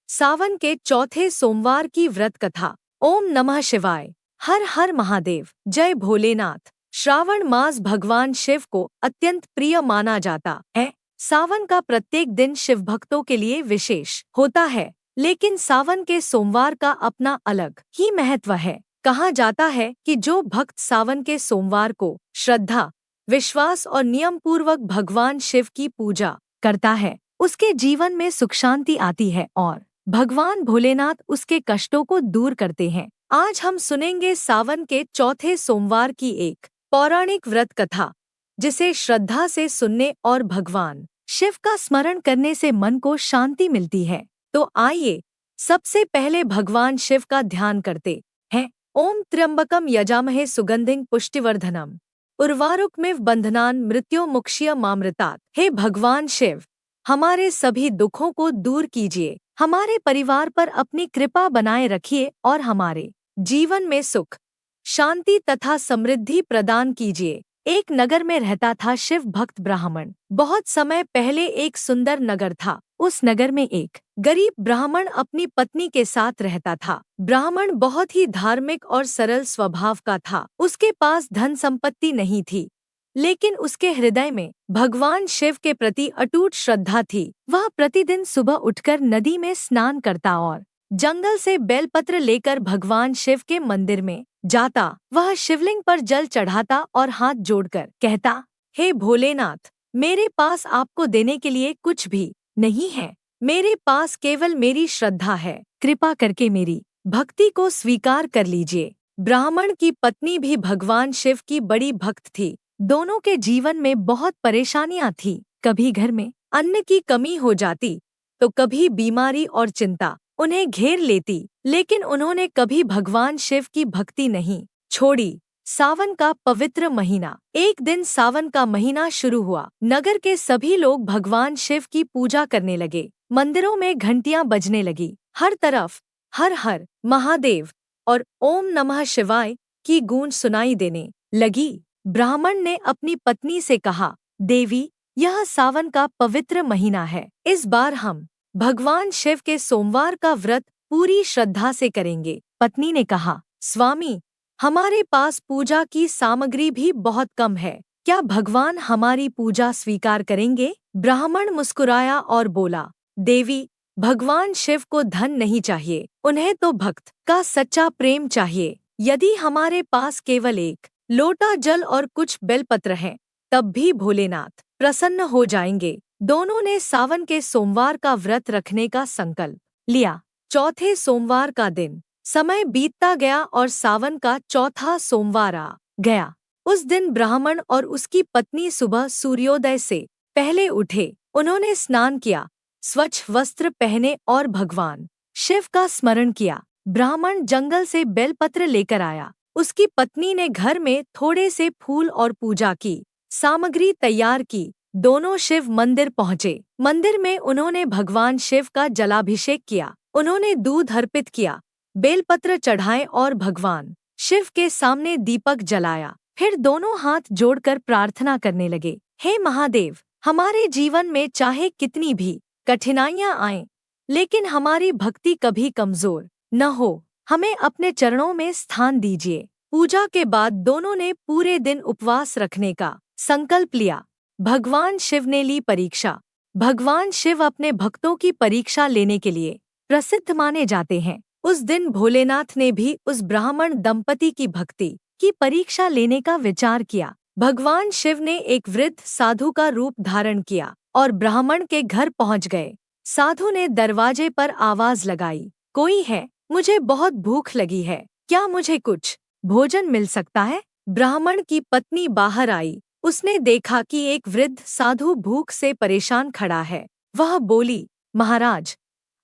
सावन के चौथे सोमवार की व्रत कथा। ओम नमः शिवाय। हर हर महादेव। जय भोलेनाथ। श्रावण मास भगवान शिव को अत्यंत प्रिय माना जाता है। सावन का प्रत्येक दिन शिव भक्तों के लिए विशेष होता है, लेकिन सावन के सोमवार का अपना अलग ही महत्व है। कहा जाता है कि जो भक्त सावन के सोमवार को श्रद्धा, विश्वास और नियम पूर्वक भगवान शिव की पूजा करता है, उसके जीवन में सुख शांति आती है और भगवान भोलेनाथ उसके कष्टों को दूर करते हैं। आज हम सुनेंगे सावन के चौथे सोमवार की एक पौराणिक व्रत कथा, जिसे श्रद्धा से सुनने और भगवान शिव का स्मरण करने से मन को शांति मिलती है। तो आइए सबसे पहले भगवान शिव का ध्यान करते हैं। ओम त्र्यंबकम यजामहे सुगंधिं पुष्टिवर्धनम उर्वारुकमिव बंधनान मृत्योर्मुक्षीय मामृतात्। हे भगवान शिव, हमारे सभी दुखों को दूर कीजिए, हमारे परिवार पर अपनी कृपा बनाए रखिए और हमारे जीवन में सुख, शांति तथा समृद्धि प्रदान कीजिए। एक नगर में रहता था शिव भक्त ब्राह्मण। बहुत समय पहले एक सुंदर नगर था। उस नगर में एक गरीब ब्राह्मण अपनी पत्नी के साथ रहता था। ब्राह्मण बहुत ही धार्मिक और सरल स्वभाव का था। उसके पास धन संपत्ति नहीं थी, लेकिन उसके हृदय में भगवान शिव के प्रति अटूट श्रद्धा थी। वह प्रतिदिन सुबह उठकर नदी में स्नान करता और जंगल से बेलपत्र लेकर भगवान शिव के मंदिर में जाता। वह शिवलिंग पर जल चढ़ाता और हाथ जोड़कर कहता, हे भोलेनाथ, मेरे पास आपको देने के लिए कुछ भी नहीं है, मेरे पास केवल मेरी श्रद्धा है। कृपा करके मेरी भक्ति को स्वीकार कर लीजिए। ब्राह्मण की पत्नी भी भगवान शिव की बड़ी भक्त थी। दोनों के जीवन में बहुत परेशानियां थी। कभी घर में अन्न की कमी हो जाती, तो कभी बीमारी और चिंता उन्हें घेर लेती, लेकिन उन्होंने कभी भगवान शिव की भक्ति नहीं छोड़ी। सावन का पवित्र महीना। एक दिन सावन का महीना शुरू हुआ। नगर के सभी लोग भगवान शिव की पूजा करने लगे। मंदिरों में घंटियां बजने लगी। हर तरफ हर हर महादेव और ओम नमः शिवाय की गूंज सुनाई देने लगी। ब्राह्मण ने अपनी पत्नी से कहा, देवी, यह सावन का पवित्र महीना है। इस बार हम भगवान शिव के सोमवार का व्रत पूरी श्रद्धा से करेंगे। पत्नी ने कहा, स्वामी, हमारे पास पूजा की सामग्री भी बहुत कम है, क्या भगवान हमारी पूजा स्वीकार करेंगे? ब्राह्मण मुस्कुराया और बोला, देवी, भगवान शिव को धन नहीं चाहिए, उन्हें तो भक्त का सच्चा प्रेम चाहिए। यदि हमारे पास केवल एक लोटा जल और कुछ बेलपत्र हैं, तब भी भोलेनाथ प्रसन्न हो जाएंगे। दोनों ने सावन के सोमवार का व्रत रखने का संकल्प लिया। चौथे सोमवार का दिन। समय बीतता गया और सावन का चौथा सोमवार आ गया। उस दिन ब्राह्मण और उसकी पत्नी सुबह सूर्योदय से पहले उठे। उन्होंने स्नान किया, स्वच्छ वस्त्र पहने और भगवान शिव का स्मरण किया। ब्राह्मण जंगल से बेलपत्र लेकर आया। उसकी पत्नी ने घर में थोड़े से फूल और पूजा की सामग्री तैयार की। दोनों शिव मंदिर पहुँचे। मंदिर में उन्होंने भगवान शिव का जलाभिषेक किया। उन्होंने दूध अर्पित किया, बेलपत्र चढ़ाए और भगवान शिव के सामने दीपक जलाया। फिर दोनों हाथ जोड़कर प्रार्थना करने लगे, हे महादेव, हमारे जीवन में चाहे कितनी भी कठिनाइयां आएं, लेकिन हमारी भक्ति कभी कमजोर न हो। हमें अपने चरणों में स्थान दीजिए। पूजा के बाद दोनों ने पूरे दिन उपवास रखने का संकल्प लिया। भगवान शिव ने ली परीक्षा। भगवान शिव अपने भक्तों की परीक्षा लेने के लिए प्रसिद्ध माने जाते हैं। उस दिन भोलेनाथ ने भी उस ब्राह्मण दंपति की भक्ति की परीक्षा लेने का विचार किया। भगवान शिव ने एक वृद्ध साधु का रूप धारण किया और ब्राह्मण के घर पहुंच गए। साधु ने दरवाजे पर आवाज लगाई, कोई है? मुझे बहुत भूख लगी है, क्या मुझे कुछ भोजन मिल सकता है? ब्राह्मण की पत्नी बाहर आई। उसने देखा कि एक वृद्ध साधु भूख से परेशान खड़ा है। वह बोली, महाराज,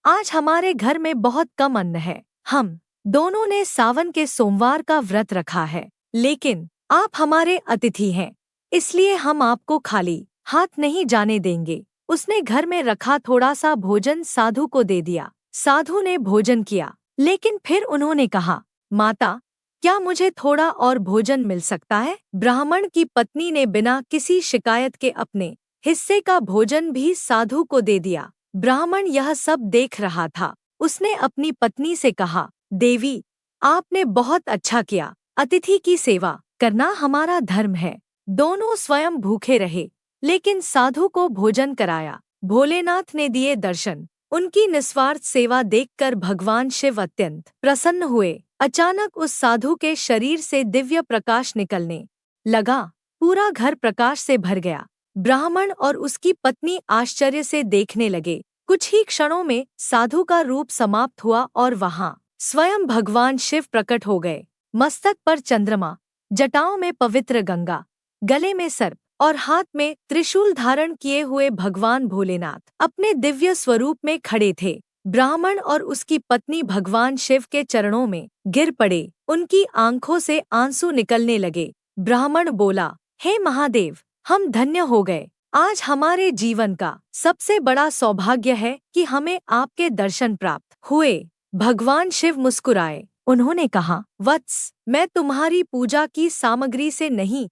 आज हमारे घर में बहुत कम अन्न है। हम दोनों ने सावन के सोमवार का व्रत रखा है, लेकिन आप हमारे अतिथि हैं, इसलिए हम आपको खाली हाथ नहीं जाने देंगे। उसने घर में रखा थोड़ा सा भोजन साधु को दे दिया। साधु ने भोजन किया, लेकिन फिर उन्होंने कहा, माता, क्या मुझे थोड़ा और भोजन मिल सकता है? ब्राह्मण की पत्नी ने बिना किसी शिकायत के अपने हिस्से का भोजन भी साधु को दे दिया। ब्राह्मण यह सब देख रहा था। उसने अपनी पत्नी से कहा, देवी, आपने बहुत अच्छा किया। अतिथि की सेवा करना हमारा धर्म है। दोनों स्वयं भूखे रहे, लेकिन साधु को भोजन कराया। भोलेनाथ ने दिए दर्शन। उनकी निस्वार्थ सेवा देखकर भगवान शिव अत्यंत प्रसन्न हुए। अचानक उस साधु के शरीर से दिव्य प्रकाश निकलने लगा। पूरा घर प्रकाश से भर गया। ब्राह्मण और उसकी पत्नी आश्चर्य से देखने लगे। कुछ ही क्षणों में साधु का रूप समाप्त हुआ और वहां स्वयं भगवान शिव प्रकट हो गए। मस्तक पर चंद्रमा, जटाओं में पवित्र गंगा, गले में सर्प और हाथ में त्रिशूल धारण किए हुए भगवान भोलेनाथ अपने दिव्य स्वरूप में खड़े थे। ब्राह्मण और उसकी पत्नी भगवान शिव के चरणों में गिर पड़े। उनकी आंखों से आंसू निकलने लगे। ब्राह्मण बोला, हे महादेव, हम धन्य हो गए। आज हमारे जीवन का सबसे बड़ा सौभाग्य है कि हमें आपके दर्शन प्राप्त हुए। भगवान शिव मुस्कुराए। उन्होंने कहा, वत्स, मैं तुम्हारी पूजा की सामग्री से नहीं,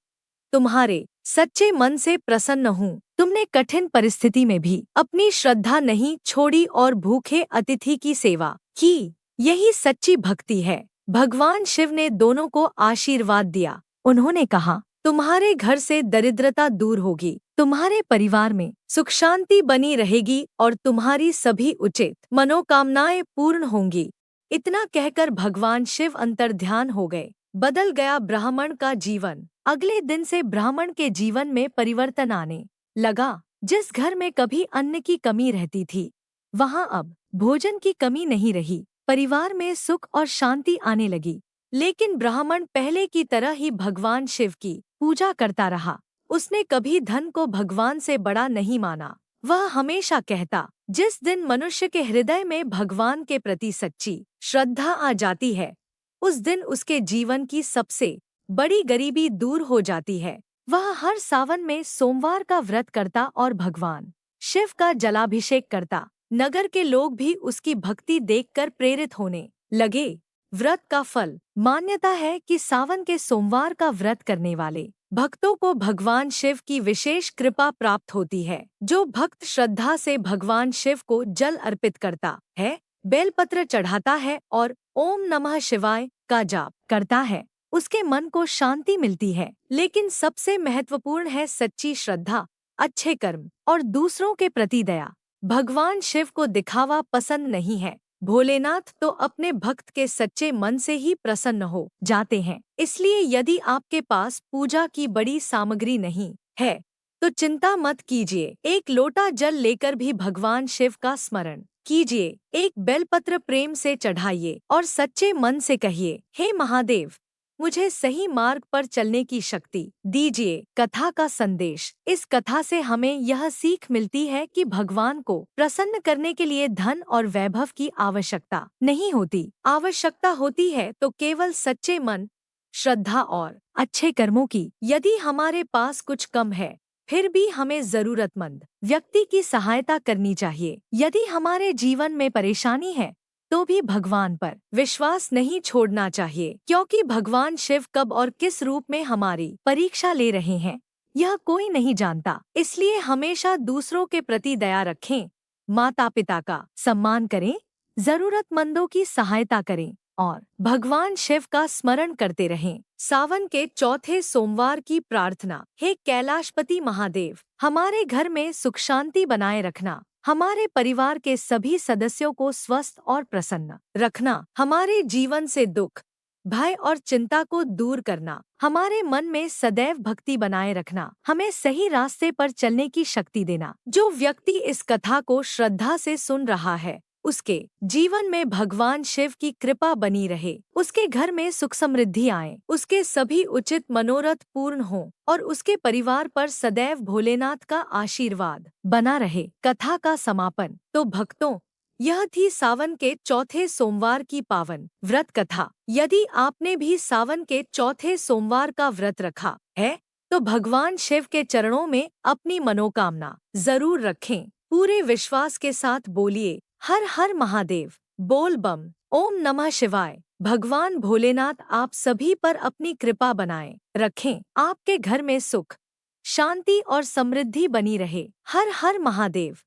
तुम्हारे सच्चे मन से प्रसन्न हूँ। तुमने कठिन परिस्थिति में भी अपनी श्रद्धा नहीं छोड़ी और भूखे अतिथि की सेवा की। यही सच्ची भक्ति है। भगवान शिव ने दोनों को आशीर्वाद दिया। उन्होंने कहा, तुम्हारे घर से दरिद्रता दूर होगी, तुम्हारे परिवार में सुख शांति बनी रहेगी और तुम्हारी सभी उचित मनोकामनाएं पूर्ण होंगी। इतना कहकर भगवान शिव अंतर्ध्यान हो गए। बदल गया ब्राह्मण का जीवन। अगले दिन से ब्राह्मण के जीवन में परिवर्तन आने लगा। जिस घर में कभी अन्न की कमी रहती थी, वहां अब भोजन की कमी नहीं रही। परिवार में सुख और शांति आने लगी। लेकिन ब्राह्मण पहले की तरह ही भगवान शिव की पूजा करता रहा। उसने कभी धन को भगवान से बड़ा नहीं माना। वह हमेशा कहता, जिस दिन मनुष्य के हृदय में भगवान के प्रति सच्ची श्रद्धा आ जाती है, उस दिन उसके जीवन की सबसे बड़ी गरीबी दूर हो जाती है। वह हर सावन में सोमवार का व्रत करता और भगवान शिव का जलाभिषेक करता। नगर के लोग भी उसकी भक्ति देखकर प्रेरित होने लगे। व्रत का फल। मान्यता है कि सावन के सोमवार का व्रत करने वाले भक्तों को भगवान शिव की विशेष कृपा प्राप्त होती है। जो भक्त श्रद्धा से भगवान शिव को जल अर्पित करता है, बेलपत्र चढ़ाता है और ओम नमः शिवाय का जाप करता है, उसके मन को शांति मिलती है। लेकिन सबसे महत्वपूर्ण है सच्ची श्रद्धा, अच्छे कर्म और दूसरों के प्रति दया। भगवान शिव को दिखावा पसंद नहीं है। भोलेनाथ तो अपने भक्त के सच्चे मन से ही प्रसन्न हो जाते हैं। इसलिए यदि आपके पास पूजा की बड़ी सामग्री नहीं है तो चिंता मत कीजिए। एक लोटा जल लेकर भी भगवान शिव का स्मरण कीजिए। एक बेलपत्र प्रेम से चढ़ाइए और सच्चे मन से कहिए, हे महादेव, मुझे सही मार्ग पर चलने की शक्ति दीजिए। कथा का संदेश। इस कथा से हमें यह सीख मिलती है कि भगवान को प्रसन्न करने के लिए धन और वैभव की आवश्यकता नहीं होती। आवश्यकता होती है तो केवल सच्चे मन, श्रद्धा और अच्छे कर्मों की। यदि हमारे पास कुछ कम है, फिर भी हमें जरूरतमंद व्यक्ति की सहायता करनी चाहिए। यदि हमारे जीवन में परेशानी है तो भी भगवान पर विश्वास नहीं छोड़ना चाहिए, क्योंकि भगवान शिव कब और किस रूप में हमारी परीक्षा ले रहे हैं, यह कोई नहीं जानता। इसलिए हमेशा दूसरों के प्रति दया रखें, माता पिता का सम्मान करें, जरूरतमंदों की सहायता करें और भगवान शिव का स्मरण करते रहें। सावन के चौथे सोमवार की प्रार्थना। हे कैलाशपति महादेव, हमारे घर में सुख शांति बनाए रखना, हमारे परिवार के सभी सदस्यों को स्वस्थ और प्रसन्न रखना, हमारे जीवन से दुख, भय और चिंता को दूर करना, हमारे मन में सदैव भक्ति बनाए रखना, हमें सही रास्ते पर चलने की शक्ति देना। जो व्यक्ति इस कथा को श्रद्धा से सुन रहा है, उसके जीवन में भगवान शिव की कृपा बनी रहे, उसके घर में सुख समृद्धि आए, उसके सभी उचित मनोरथ पूर्ण हों और उसके परिवार पर सदैव भोलेनाथ का आशीर्वाद बना रहे। कथा का समापन। तो भक्तों, यह थी सावन के चौथे सोमवार की पावन व्रत कथा। यदि आपने भी सावन के चौथे सोमवार का व्रत रखा है तो भगवान शिव के चरणों में अपनी मनोकामना जरूर रखें। पूरे विश्वास के साथ बोलिए, हर हर महादेव, बोल बम, ओम नमः शिवाय। भगवान भोलेनाथ आप सभी पर अपनी कृपा बनाए रखें, आपके घर में सुख, शांति और समृद्धि बनी रहे। हर हर महादेव।